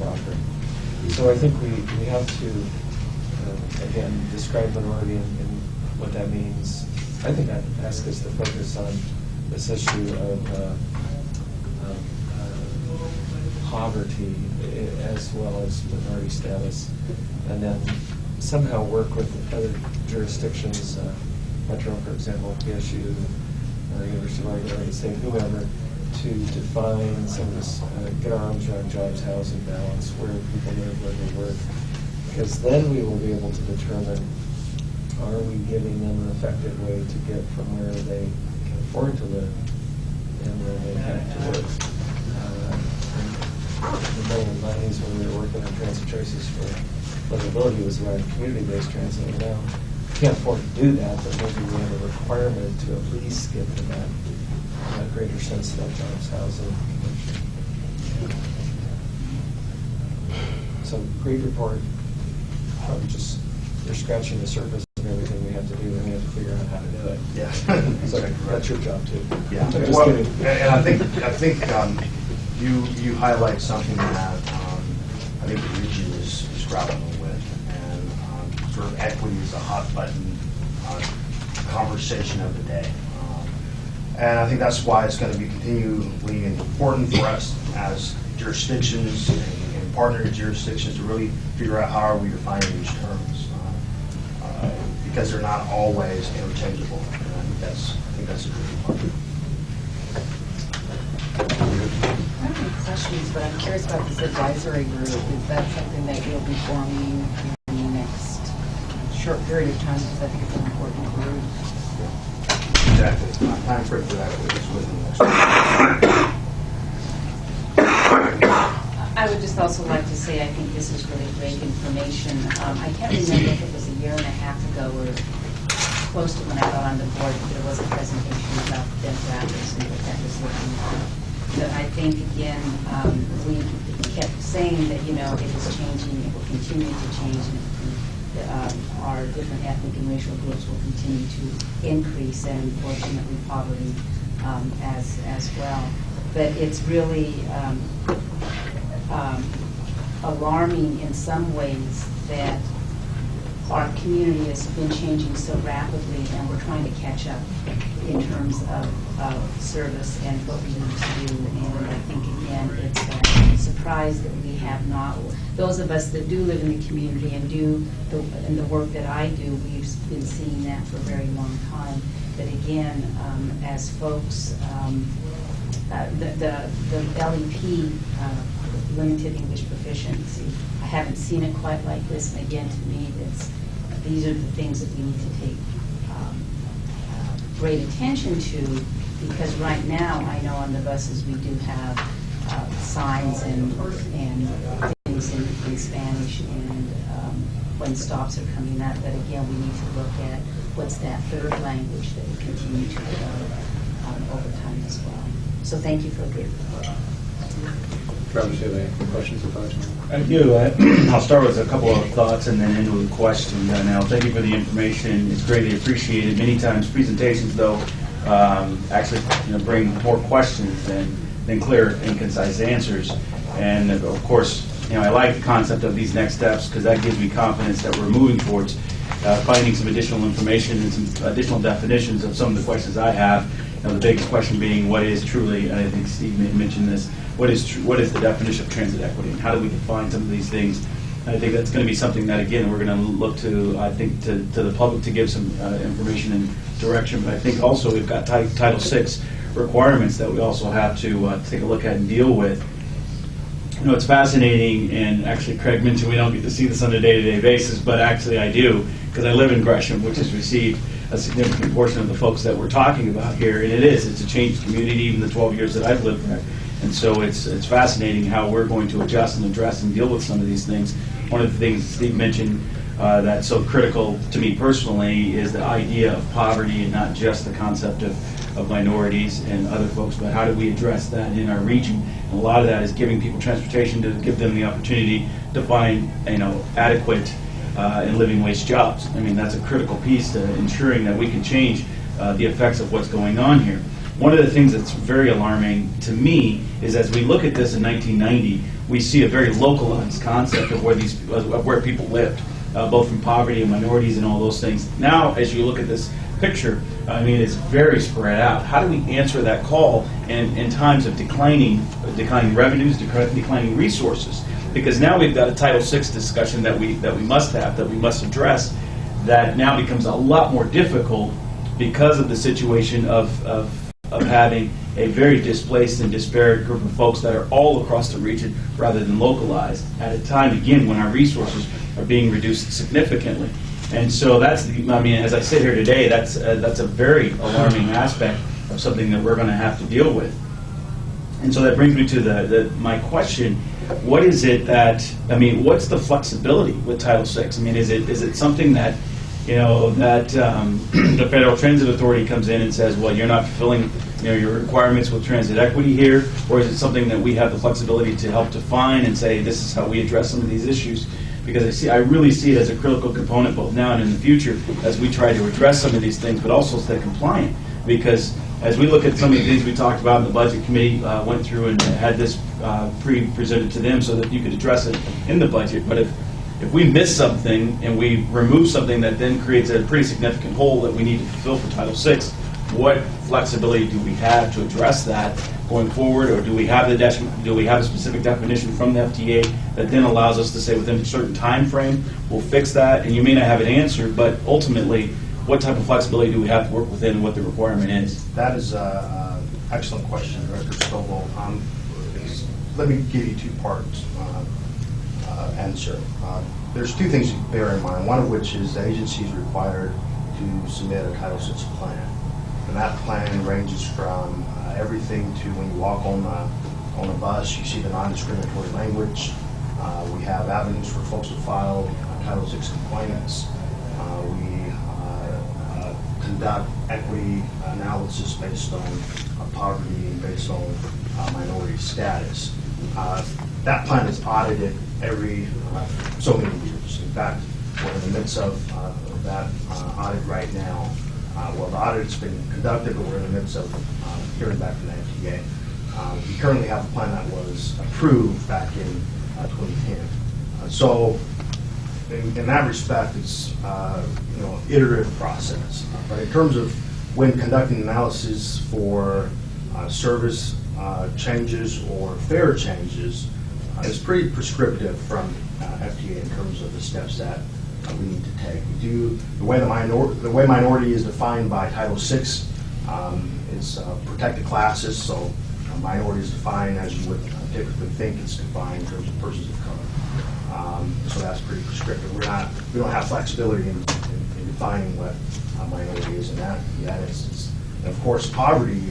offer. So I think we have to, again, describe minority and what that means. I think that asks us to focus on this issue of poverty as well as minority status, and then somehow work with other jurisdictions, Metro, for example, PSU, University of Oregon State, whoever, to define some of this, get our arms around jobs, housing balance, where people live, where they work, because then we will be able to determine, are we giving them an effective way to get from where they can afford to live and where they have to work. In the middle 90s, when we were working on transit choices for livability, was around community-based transit. And now we can't afford to do that, but maybe we have a requirement to at least get to that greater sense of that jobs, housing. So great report. Probably just you're scratching the surface of everything we have to do, and we have to figure out how to do it. Yeah, so that's your job too. Yeah, I'm just well, kidding. And I think you highlight something that I think the region is grappling with, and sort of equity is a hot button conversation of the day. And I think that's why it's going to be continually important for us as jurisdictions and partner jurisdictions to really figure out how are we defining these terms, because they're not always interchangeable. And I think that's a good part. I don't have any questions, but I'm curious about this advisory group. Is that something that you'll be forming in the next short period of time? Because I think it's an important group. Exactly. My time frame for that is within the next week. I would just also like to say I think this is really great information. I can't remember if it was a year and a half ago or close to when I got on the board, there was a presentation about demographics and what that was looking like. But I think, again, we kept saying that, it is changing, it will continue to change, and our different ethnic and racial groups will continue to increase, and unfortunately poverty as well. But it's really alarming in some ways that our community has been changing so rapidly, and we're trying to catch up in terms of service and what we need to do. And I think, again, it's a surprise that we have not, those of us that do live in the community and do the work that I do, we've been seeing that for a very long time. But again, as folks, the LEP, limited English proficiency, I haven't seen it quite like this. And again, to me, these are the things that we need to take great attention to, because right now I know on the buses we do have signs and things in Spanish and when stops are coming up. But again, we need to look at what's that third language that we continue to develop over time as well. So thank you for a great report. Travis, do you have any questions or thoughts? I do. I'll start with a couple of thoughts and then into a question. Now, thank you for the information. It's greatly appreciated. Many times presentations, though, actually bring more questions than clear and concise answers. And of course, I like the concept of these next steps because that gives me confidence that we're moving towards finding some additional information and some additional definitions of some of the questions I have. The biggest question being, what is truly, and I think Steve mentioned this, what is the definition of transit equity, and how do we define some of these things? And I think that's going to be something that, again, we're going to look to, I think, to the public to give some information and direction. But I think also we've got Title VI requirements that we also have to take a look at and deal with. It's fascinating, and actually Craig mentioned we don't get to see this on a day-to-day basis, but actually I do, because I live in Gresham, which has received a significant portion of the folks that we're talking about here, and it's a changed community, even the 12 years that I've lived there. And so it's fascinating how we're going to adjust and address and deal with some of these things. One of the things Steve mentioned that's so critical to me personally is the idea of poverty, and not just the concept of minorities and other folks, but how do we address that in our region? And a lot of that is giving people transportation to give them the opportunity to find adequate and living wage jobs. I mean, that's a critical piece to ensuring that we can change the effects of what's going on here. one of the things that's very alarming to me is as we look at this in 1990, we see a very localized concept of where people lived, both from poverty and minorities and all those things. Now, as you look at this picture, I mean, it's very spread out. How do we answer that call in times of declining revenues, declining resources? Because now we've got a Title VI discussion that we must have, that we must address, that now becomes a lot more difficult because of the situation of having a very displaced and disparate group of folks that are all across the region rather than localized at a time, again, when our resources are being reduced significantly. And so that's, I mean, as I sit here today, that's a very alarming aspect of something that we're going to have to deal with. And so that brings me to my question: what is it that, I mean, what's the flexibility with Title VI? I mean, is it something that, you know, that the Federal Transit Authority comes in and says, well, you're not fulfilling, you know, your requirements with transit equity here, or is it something that we have the flexibility to help define and say this is how we address some of these issues? Because I really see it as a critical component both now and in the future as we try to address some of these things, but also stay compliant. Because as we look at some of the things we talked about in the Budget Committee, went through and had this pre-presented to them so that you could address it in the budget. But if we miss something and we remove something that then creates a pretty significant hole that we need to fulfill for Title VI, what flexibility do we have to address that going forward, or do we have a specific definition from the FTA that then allows us to say within a certain time frame we'll fix that? And you may not have an answer, but ultimately, what type of flexibility do we have to work within and what the requirement is? That is an excellent question, Director Stovall. Let me give you two-part answer. There's two things to bear in mind, one of which is the agency is required to submit a Title VI plan. And that plan ranges from everything to when you walk on a bus, you see the non-discriminatory language. We have avenues for folks to file Title VI complaints. We conduct equity analysis based on poverty and based on minority status. That plan is audited every so many years. In fact, we're in the midst of that audit right now. Well, the audit's been conducted, but we're in the midst of hearing back from the FDA. We currently have a plan that was approved back in 2010. So, in that respect, it's iterative process. But in terms of when conducting analysis for service changes or fare changes, it's pretty prescriptive from FDA in terms of the steps that we need to take. We do the way minority is defined by Title VI. It's protected classes, so minority is defined as you would typically think it's defined in terms of persons of color. So that's pretty prescriptive. We don't have flexibility in defining what minority is in that instance. And of course, poverty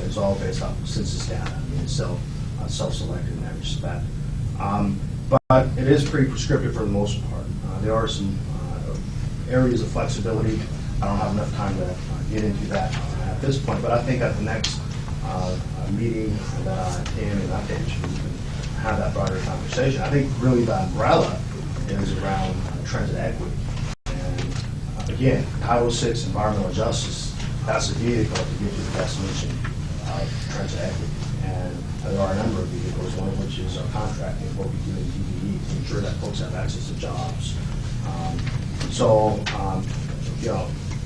is all based off of census data. I mean, it's self-selected in that respect. But it is pretty prescriptive for the most part. There are some areas of flexibility. I don't have enough time to get into that at this point, but I think at the next meeting that I attend and update you, we can have that broader conversation. I think really the umbrella is around transit equity. And again, Title VI, environmental justice, that's a vehicle to get to the definition of transit equity. And there are a number of vehicles, one of which is our contracting, what we do in DBE to ensure that folks have access to jobs.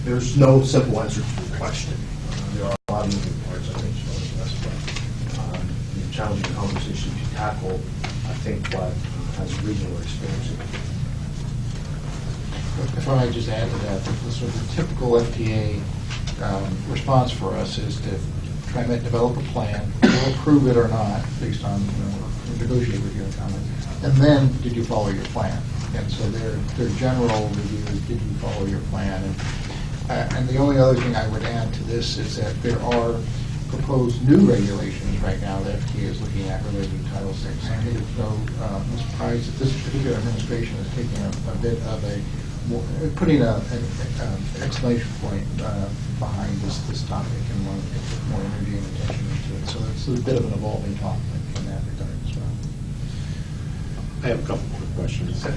There's no simple answer to the question. There are a lot of moving parts, I think, the challenging conversation to tackle, I think, what as a region we're experiencing. If I might just add to that, the sort of typical FTA response for us is to Trimet develop a plan, we'll approve it or not, based on, negotiate with you and comment, and then did you follow your plan? And so their general review is, did you follow your plan? And the only other thing I would add to this is that there are proposed new regulations right now that FTA is looking at related to Title VI. And it is no surprise that this particular administration is taking a bit of putting an exclamation point behind this topic and wanting to put more energy and attention into it. So it's a bit of an evolving topic in that regard as well. I have a couple quick questions.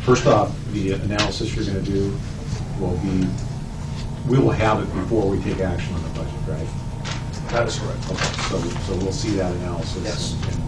First off, the analysis you're going to do we will have it before we take action on the budget, right? That is correct. Okay, so we'll see that analysis. Yes. And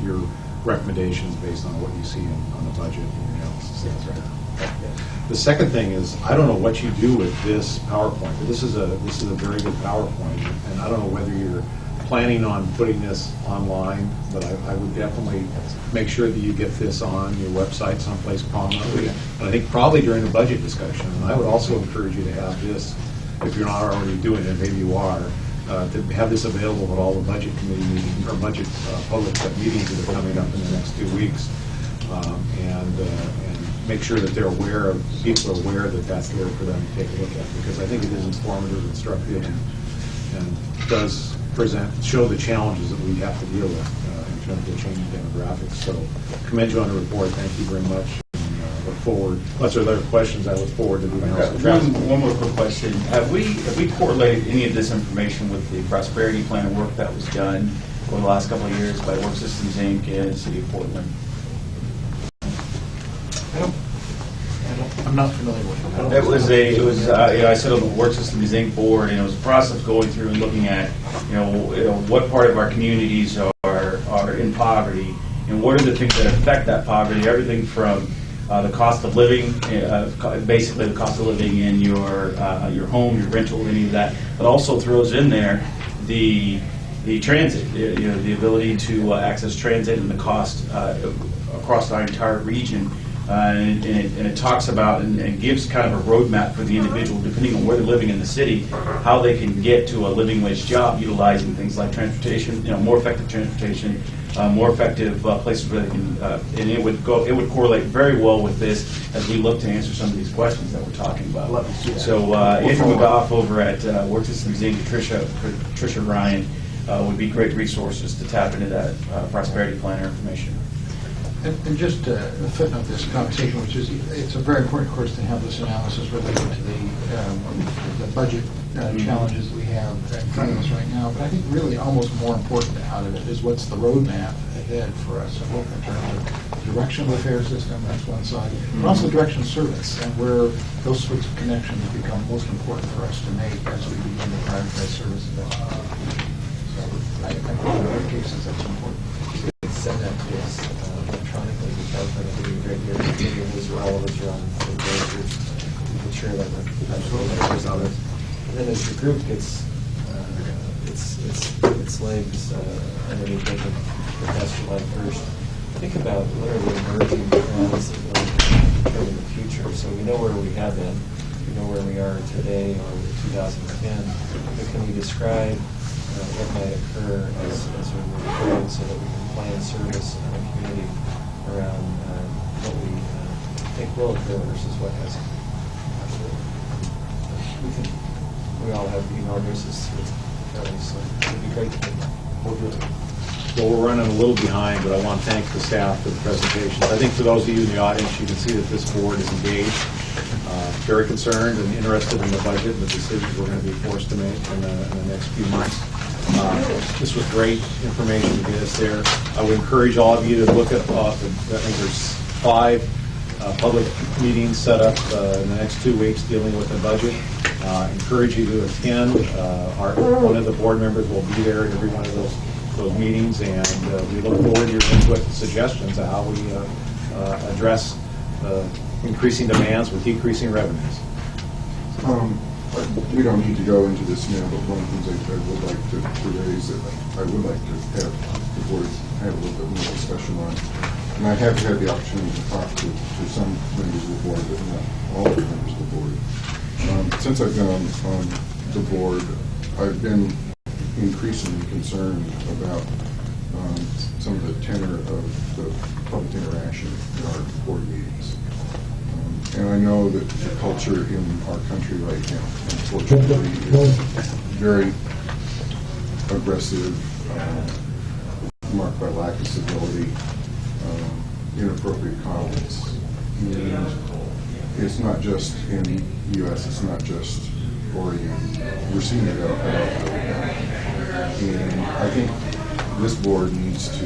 your recommendations based on what you see on the budget and your analysis. That's right. The second thing is, I don't know what you do with this PowerPoint. This is a very good PowerPoint, and I don't know whether you're planning on putting this online, but I would definitely make sure that you get this on your website someplace prominently. And I think probably during the budget discussion, and I would also encourage you to have this, if you're not already doing it, maybe you are, to have this available at all the budget committee meetings, or budget public meetings that are coming up in the next 2 weeks. And make sure that they're aware of, people are aware that that's there for them to take a look at, because I think it is informative, instructive, and does show the challenges that we have to deal with in terms of changing demographics. So commend you on the report. Thank you very much. And look forward, unless there are other questions, I look forward to the analysis. One more quick question. Have we correlated any of this information with the prosperity plan work that was done over the last couple of years by Work Systems Inc. and the City of Portland? I'm not familiar with it. It was I sit on the Work Systems Inc. board, and it was a process going through and looking at, what part of our communities are in poverty, and what are the things that affect that poverty. Everything from the cost of living, basically the cost of living in your home, your rental, any of that, but also throws in there the transit, the ability to access transit and the cost across our entire region. And it talks about and gives kind of a roadmap for the individual, depending on where they're living in the city, how they can get to a living wage job utilizing things like transportation, more effective transportation, more effective places where they can, and it would correlate very well with this as we look to answer some of these questions that we're talking about. Love to see that. So Andrew McGough over at Work Systems Inc., Tricia Ryan would be great resources to tap into that prosperity planner information. And just to footnote this conversation, which is, it's a very important, of course, to have this analysis related to the budget challenges that we have in front of us right now. But I think really almost more important out of it is what's the roadmap ahead for us, both in terms of direction of the fare system, that's one side, but also direction of service, and where those sorts of connections become most important for us to make as we begin to prioritize services. So I think in other cases that's important. Send that to us electronically, because we're going to be right here, maybe as well as you're on the board, we can share that with others. And then as the group gets its legs underneath it, Professor July 1st, think about what are the emerging trends that will determine the future. So we know where we have been, we know where we are today or 2010, but can we describe what might occur as we move forward, so that we can plan service in the community around what we think will occur versus what hasn't. We all have email addresses through Kelly, so it'd be great to hold it. Well, we're running a little behind, but I want to thank the staff for the presentations. I think for those of you in the audience, you can see that this board is engaged, very concerned and interested in the budget and the decisions we're going to be forced to make in the next few months. This was great information to get us there. I would encourage all of you to look at, I think there's 5 public meetings set up in the next 2 weeks dealing with the budget. Encourage you to attend. One of the board members will be there at every one of those meetings, and we look forward to your input and suggestions on how we address increasing demands with decreasing revenues. We don't need to go into this now, but one of the things I would like to raise that I would like to have the board have a little bit more discussion on. And I have had the opportunity to talk to some members of the board, but not all the members of the board. Since I've been on the board, I've been increasingly concerned about some of the tenor of the public interaction in our board meetings. And I know that the culture in our country right now, unfortunately, is very aggressive, marked by lack of civility, inappropriate comments. And it's not just in the U.S., it's not just Oregon. We're seeing it out there. And I think this board needs to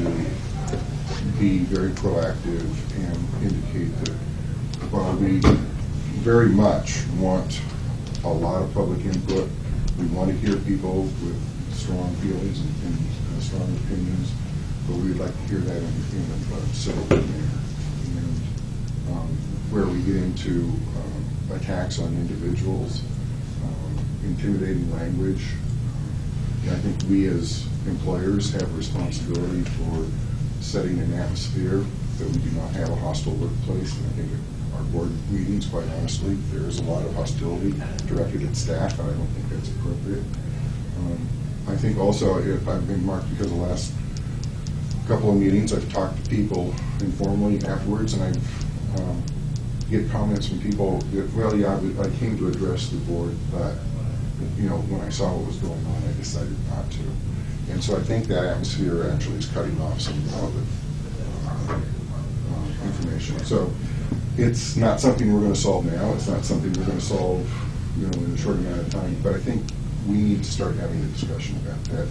be very proactive and indicate that while we very much want a lot of public input, we want to hear people with strong feelings and strong opinions, but we'd like to hear that in a civil manner. And where we get into attacks on individuals, intimidating language, I think we as employers have a responsibility for setting an atmosphere that we do not have a hostile workplace. And I think at our board meetings, quite honestly, there is a lot of hostility directed at staff, and I don't think that's appropriate. I think also, if I've been marked because of the last couple of meetings, I've talked to people informally afterwards, and I get comments from people that, well, yeah, I came to address the board, but when I saw what was going on, I decided not to. And so I think that atmosphere actually is cutting off some relevant information. So it's not something we're going to solve now. It's not something we're going to solve, in a short amount of time. But I think we need to start having a discussion about that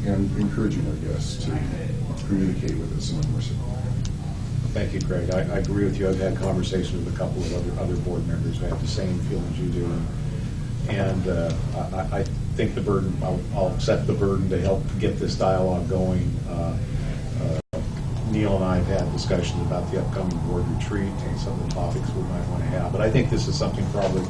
and encouraging our guests to communicate with us in a more simple way. Thank you, Craig. I agree with you. I've had conversations with a couple of other board members who have the same feelings you do. And I think the burden, I'll accept the burden to help get this dialogue going. Neil and I have had discussions about the upcoming board retreat and some of the topics we might want to have. But I think this is something probably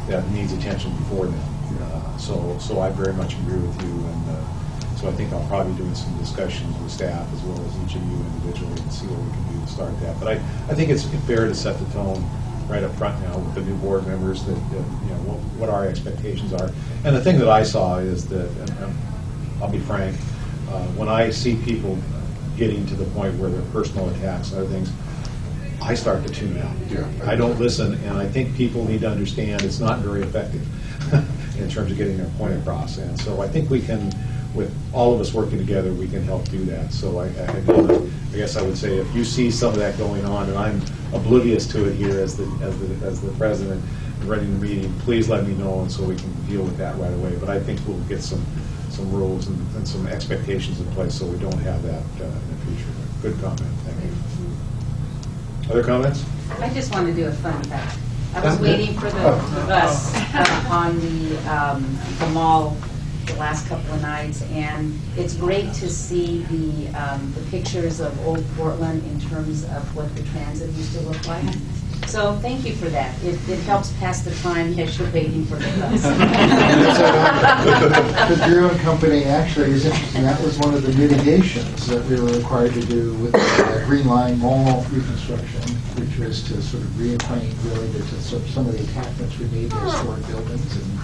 that needs attention before then. So I very much agree with you. And so I think I'll probably be doing some discussions with staff as well as each of you individually and see what we can do to start that. But I think it's fair to set the tone right up front now with the new board members that what our expectations are. And the thing that I saw is that, and I'll be frank, when I see people getting to the point where they're personal attacks and other things, I start to tune out. Yeah. I don't listen, and I think people need to understand it's not very effective in terms of getting their point across. And so I think we can, with all of us working together, we can help do that. So I guess I would say if you see some of that going on, and I'm oblivious to it here as the president running the meeting, please let me know, and so we can deal with that right away. But I think we'll get some rules and some expectations in place so we don't have that in the future. Good comment. Thank you. Other comments? I just want to do a fun fact. I was waiting for the bus on the mall the last couple of nights, and it's great to see the pictures of old Portland in terms of what the transit used to look like. So thank you for that. It helps pass the time as you're waiting for the bus. The Bureau Company actually is interesting. That was one of the mitigations that we were required to do with the Green Line Mall reconstruction, which was to sort of reacquaint really to some of the attachments we made to historic buildings and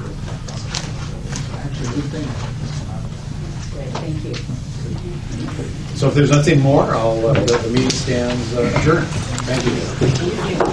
actually a good thing. That's great. Thank you. So if there's nothing more, the meeting stands adjourned. Thank you.